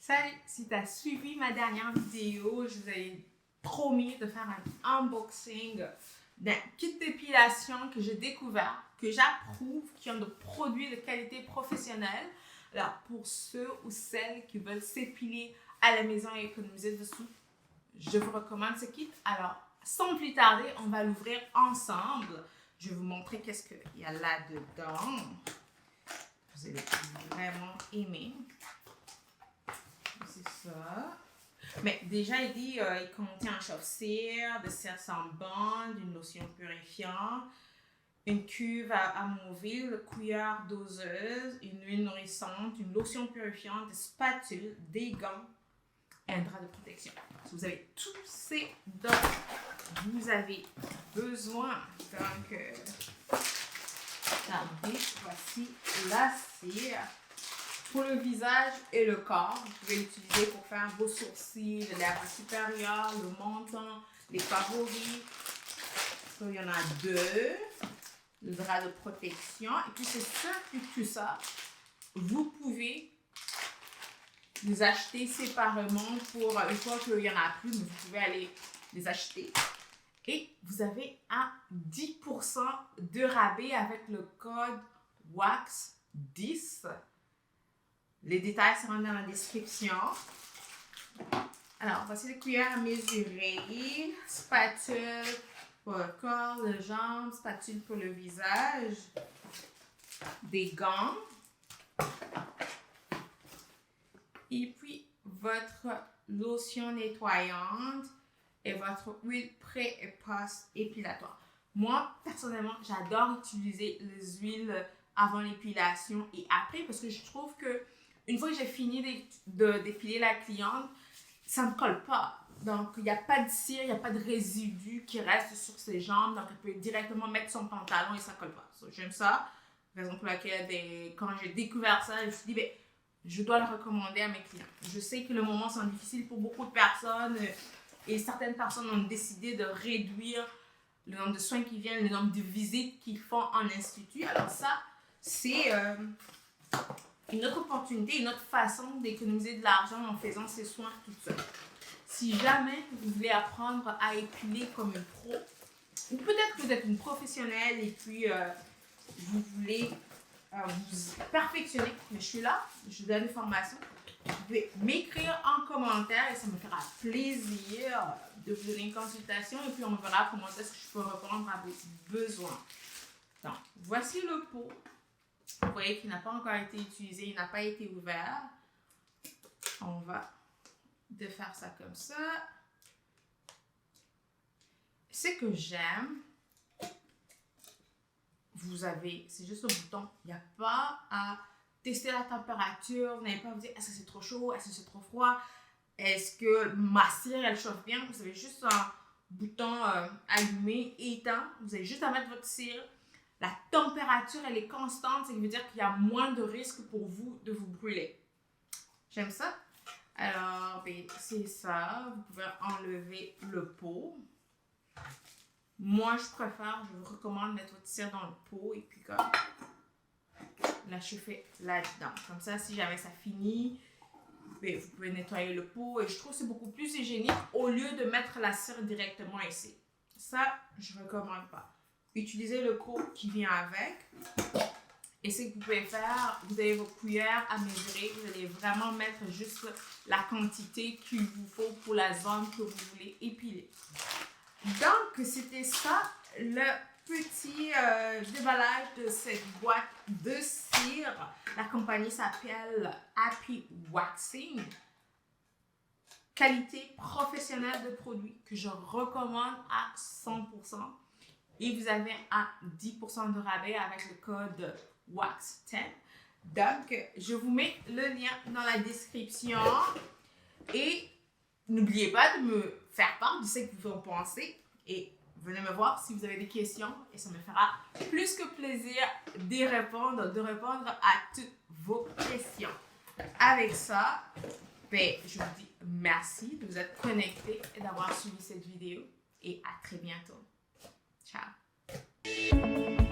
Salut! Si tu as suivi ma dernière vidéo, je vous avais promis de faire un unboxing d'un kit d'épilation que j'ai découvert, que j'approuve, qui ont de produits de qualité professionnelle. Alors, pour ceux ou celles qui veulent s'épiler à la maison et économiser dessous, je vous recommande ce kit. Alors, sans plus tarder, on va l'ouvrir ensemble. Je vais vous montrer qu'est-ce qu'il y a là-dedans. Vous allez vraiment aimer. C'est ça. Mais déjà, il dit il contient un chauffe-cire, de cire sans bande, une lotion purifiante, une cuve à amovible, cuillère doseuse, une huile nourrissante, une lotion purifiante, des spatules, des gants et un drap de protection. Si vous avez tous ces dons, vous avez besoin. Donc, regardez, voici la cire. Pour le visage et le corps, vous pouvez l'utiliser pour faire vos sourcils, le lèvres supérieur, le menton, les favoris. Il y en a deux. Le drap de protection. Et puis, c'est simple que ça. Vous pouvez les acheter séparément pour une fois qu'il n'y en a plus, mais vous pouvez aller les acheter. Et vous avez un 10% de rabais avec le code WAX10. Les détails seront dans la description. Alors, voici les cuillères à mesurer, spatule pour le corps, les jambes, spatule pour le visage, des gants, et puis votre lotion nettoyante et votre huile pré- et post-épilatoire. Moi, personnellement, j'adore utiliser les huiles avant l'épilation et après parce que je trouve que une fois que j'ai fini d'épiler la cliente, ça ne colle pas. Donc, il n'y a pas de cire, il n'y a pas de résidus qui reste sur ses jambes. Donc, elle peut directement mettre son pantalon et ça ne colle pas. So, j'aime ça. Raison pour laquelle, quand j'ai découvert ça, je me suis dit, je dois le recommander à mes clients. Je sais que le moment sont difficile pour beaucoup de personnes et certaines personnes ont décidé de réduire le nombre de soins qui viennent, le nombre de visites qu'ils font en institut. Alors ça, c'est une autre opportunité, une autre façon d'économiser de l'argent en faisant ses soins toute seule. Si jamais vous voulez apprendre à épiler comme un pro, ou peut-être que vous êtes une professionnelle et puis vous voulez vous perfectionner, mais je suis là, je vous donne des formations. Vous pouvez m'écrire en commentaire et ça me fera plaisir de vous donner une consultation et puis on verra comment est-ce que je peux répondre à vos besoins. Donc, voici le pot. Vous voyez qu'il n'a pas encore été utilisé, il n'a pas été ouvert. On va défaire ça comme ça. Ce que j'aime, vous avez, c'est juste un bouton. Il n'y a pas à tester la température. Vous n'avez pas à vous dire est-ce que c'est trop chaud, est-ce que c'est trop froid, est-ce que ma cire elle chauffe bien. Vous avez juste un bouton allumé, éteint. Vous avez juste à mettre votre cire. La température, elle est constante, ce qui veut dire qu'il y a moins de risque pour vous de vous brûler. J'aime ça. Alors, c'est ça. Vous pouvez enlever le pot. Moi, je préfère, je vous recommande de mettre votre cire dans le pot et puis comme la chauffer là-dedans. Comme ça, si jamais ça finit, vous pouvez nettoyer le pot. Et je trouve que c'est beaucoup plus hygiénique au lieu de mettre la cire directement ici. Ça, je ne recommande pas. Utilisez le pot qui vient avec. Et ce que vous pouvez faire, vous avez vos cuillères à mesurer. Vous allez vraiment mettre juste la quantité qu'il vous faut pour la zone que vous voulez épiler. Donc, c'était ça, le petit déballage de cette boîte de cire. La compagnie s'appelle Happy Waxing. Qualité professionnelle de produit que je recommande à 100%. Et vous avez un 10% de rabais avec le code WAX10. Donc, je vous mets le lien dans la description. Et n'oubliez pas de me faire part de ce que vous en pensez. Et venez me voir si vous avez des questions. Et ça me fera plus que plaisir de répondre à toutes vos questions. Avec ça, je vous dis merci de vous être connectés et d'avoir suivi cette vidéo. Et à très bientôt. Ciao!